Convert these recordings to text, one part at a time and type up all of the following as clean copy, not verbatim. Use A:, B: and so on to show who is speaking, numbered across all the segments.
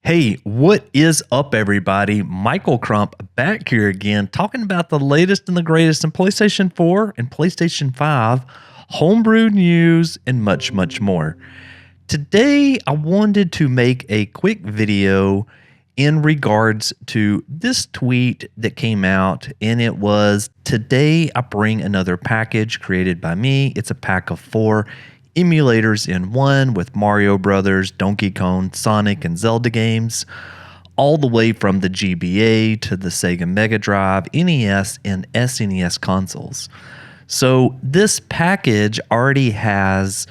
A: Hey, what is up, everybody? Michael Crump back here again, talking about the latest and the greatest in PlayStation 4 and PlayStation 5, homebrew news, and much, much more. Today, I wanted to make a quick video in regards to this tweet that came out, and it was, "Today I bring another package created by me. It's a pack of 4 emulators in one with Mario Brothers, Donkey Kong, Sonic, and Zelda games, all the way from the GBA to the Sega Mega Drive, NES, and SNES consoles." So this package already has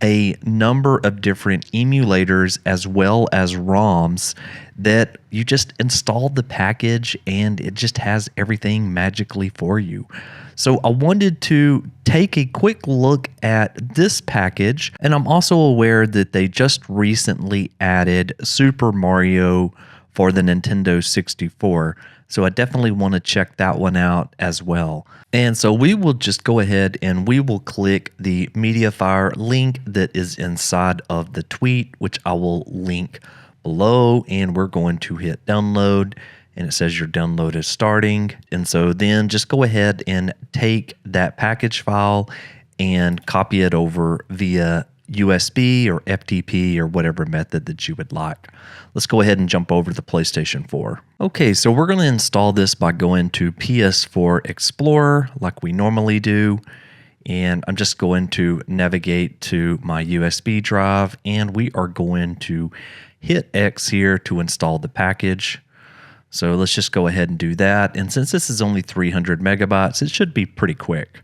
A: a number of different emulators as well as ROMs that you just install the package and it just has everything magically for you. So I wanted to take a quick look at this package, and I'm also aware that they just recently added Super Mario for the Nintendo 64. So I definitely want to check that one out as well. And so we will just go ahead and we will click the MediaFire link that is inside of the tweet, which I will link below, and we're going to hit download, and it says your download is starting. And so then just go ahead and take that package file and copy it over via USB or FTP or whatever method that you would like. Let's go ahead and jump over to the PlayStation 4. Okay, so we're going to install this by going to PS4 Explorer like we normally do. And I'm just going to navigate to my USB drive, and we are going to hit X here to install the package. So let's just go ahead and do that. And since this is only 300 megabytes, it should be pretty quick.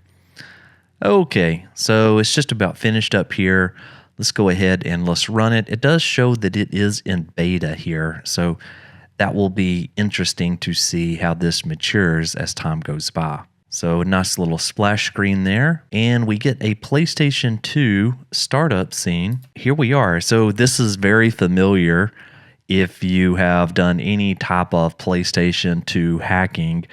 A: Okay, so it's just about finished up here. Let's go ahead and let's run it. It does show that it is in beta here, so that will be interesting to see how this matures as time goes by. So nice little splash screen there, and we get a PlayStation 2 startup scene. Here we are. So this is very familiar if you have done any type of PlayStation 2 hacking.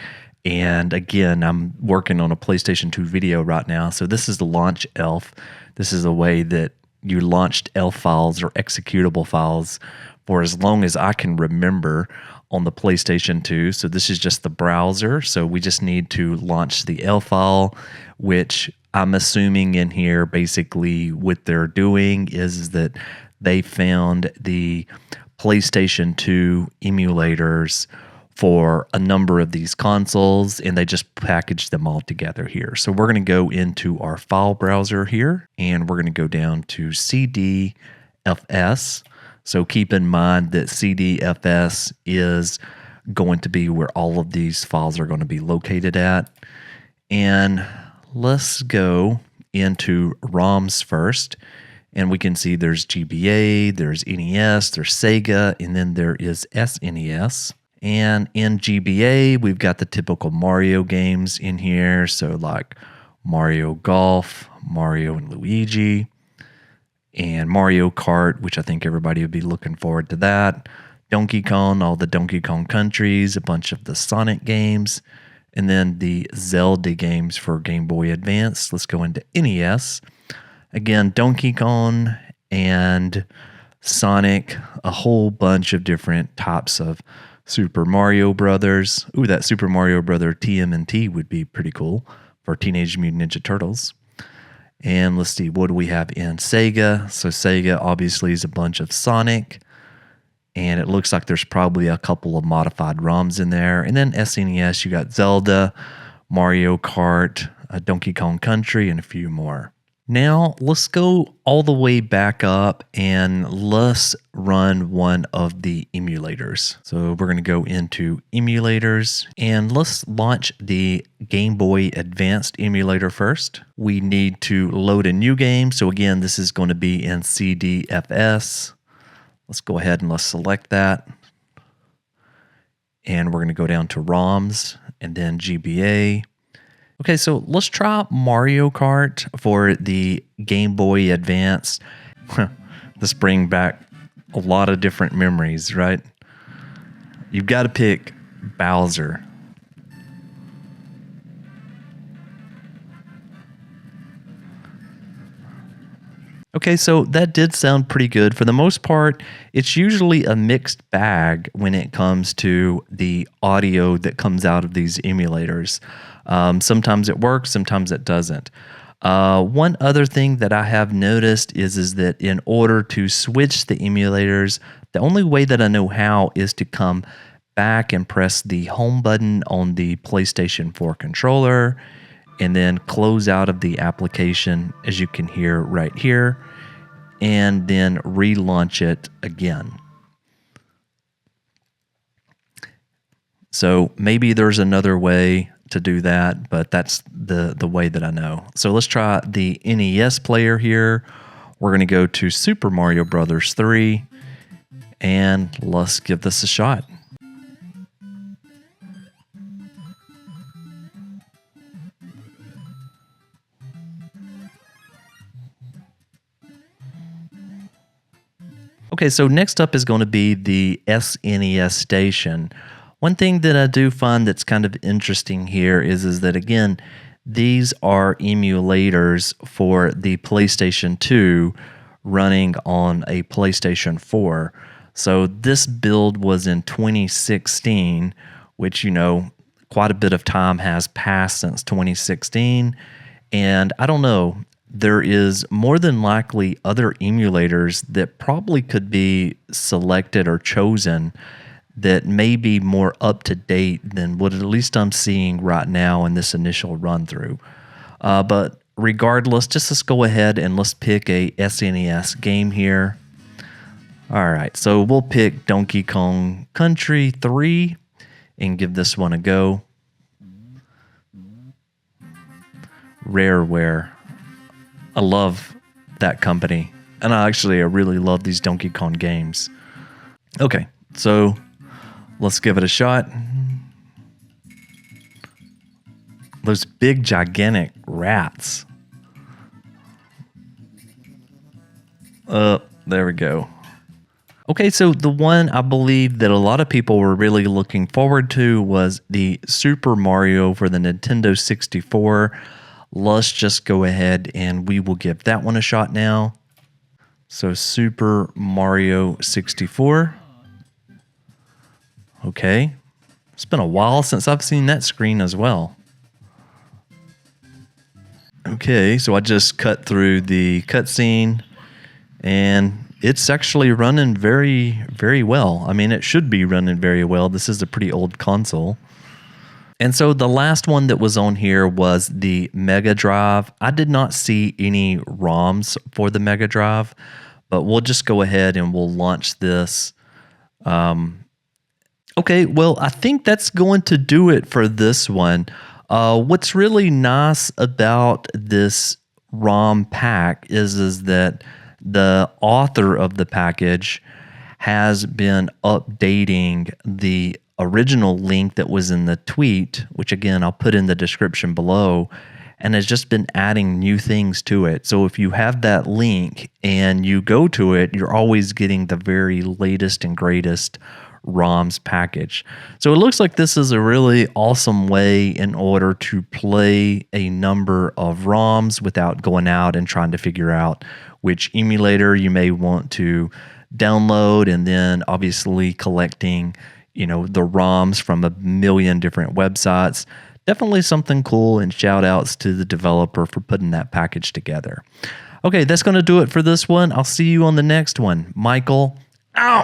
A: And again, I'm working on a PlayStation 2 video right now. So this is the launch ELF. This is the way that you launched ELF files or executable files for as long as I can remember on the PlayStation 2. So this is just the browser. So we just need to launch the ELF file, which I'm assuming in here basically what they're doing is that they found the PlayStation 2 emulators for a number of these consoles, and they just packaged them all together here. So we're going to go into our file browser here, and we're going to go down to CDFS. So keep in mind that CDFS is going to be where all of these files are going to be located at. And let's go into ROMs first. And we can see there's GBA, there's NES, there's Sega, and then there is SNES. And in GBA, we've got the typical Mario games in here. So like Mario Golf, Mario and Luigi, and Mario Kart, which I think everybody would be looking forward to that. Donkey Kong, all the Donkey Kong countries, a bunch of the Sonic games, and then the Zelda games for Game Boy Advance. Let's go into NES. Again, Donkey Kong and Sonic, a whole bunch of different types of Super Mario Brothers. Ooh, that Super Mario Brother TMNT would be pretty cool for Teenage Mutant Ninja Turtles. And let's see, what do we have in Sega? So Sega obviously is a bunch of Sonic, and it looks like there's probably a couple of modified ROMs in there. And then SNES, you got Zelda, Mario Kart, Donkey Kong Country, and a few more. Now, let's go all the way back up and let's run one of the emulators. So we're going to go into emulators and let's launch the Game Boy Advanced emulator first. We need to load a new game. So again, this is going to be in CDFS. Let's go ahead and let's select that. And we're going to go down to ROMs and then GBA. Okay, so let's try Mario Kart for the Game Boy Advance. This brings back a lot of different memories, right? You've got to pick Bowser. Okay, so that did sound pretty good. For the most part, it's usually a mixed bag when it comes to the audio that comes out of these emulators. Sometimes it works, sometimes it doesn't. One other thing that I have noticed is that in order to switch the emulators, the only way that I know how is to come back and press the home button on the PlayStation 4 controller and then close out of the application, as you can hear right here, and then relaunch it again. So maybe there's another way to do that, but that's the way that I know. So let's try the NES player here. We're going to go to Super Mario Brothers 3, and let's give this a shot. Okay, so next up is going to be the SNES station. One thing that I do find that's kind of interesting here is that, again, these are emulators for the PlayStation 2 running on a PlayStation 4. So this build was in 2016, which, quite a bit of time has passed since 2016. And I don't know, there is more than likely other emulators that probably could be selected or chosen that may be more up to date than what at least I'm seeing right now in this initial run through. But regardless, let's go ahead and let's pick a SNES game here. All right, so we'll pick Donkey Kong Country 3 and give this one a go. Rareware. I love that company, and I really love these Donkey Kong games. Okay, so let's give it a shot. Those big, gigantic rats. There we go. Okay, so the one I believe that a lot of people were really looking forward to was the Super Mario for the Nintendo 64. Let's just go ahead and we will give that one a shot now. So Super Mario 64. Okay. It's been a while since I've seen that screen as well. Okay, so I just cut through the cutscene and it's actually running very, very well. I mean, it should be running very well. This is a pretty old console. And so the last one that was on here was the Mega Drive. I did not see any ROMs for the Mega Drive, but we'll just go ahead and we'll launch this. Okay, well, I think that's going to do it for this one. What's really nice about this ROM pack is that the author of the package has been updating the original link that was in the tweet, which again, I'll put in the description below, and has just been adding new things to it. So if you have that link and you go to it, you're always getting the very latest and greatest ROMs package. So it looks like this is a really awesome way in order to play a number of ROMs without going out and trying to figure out which emulator you may want to download, and then obviously collecting the ROMs from a million different websites. Definitely something cool, and shout outs to the developer for putting that package together. Okay, that's going to do it for this one. I'll see you on the next one. Michael, out!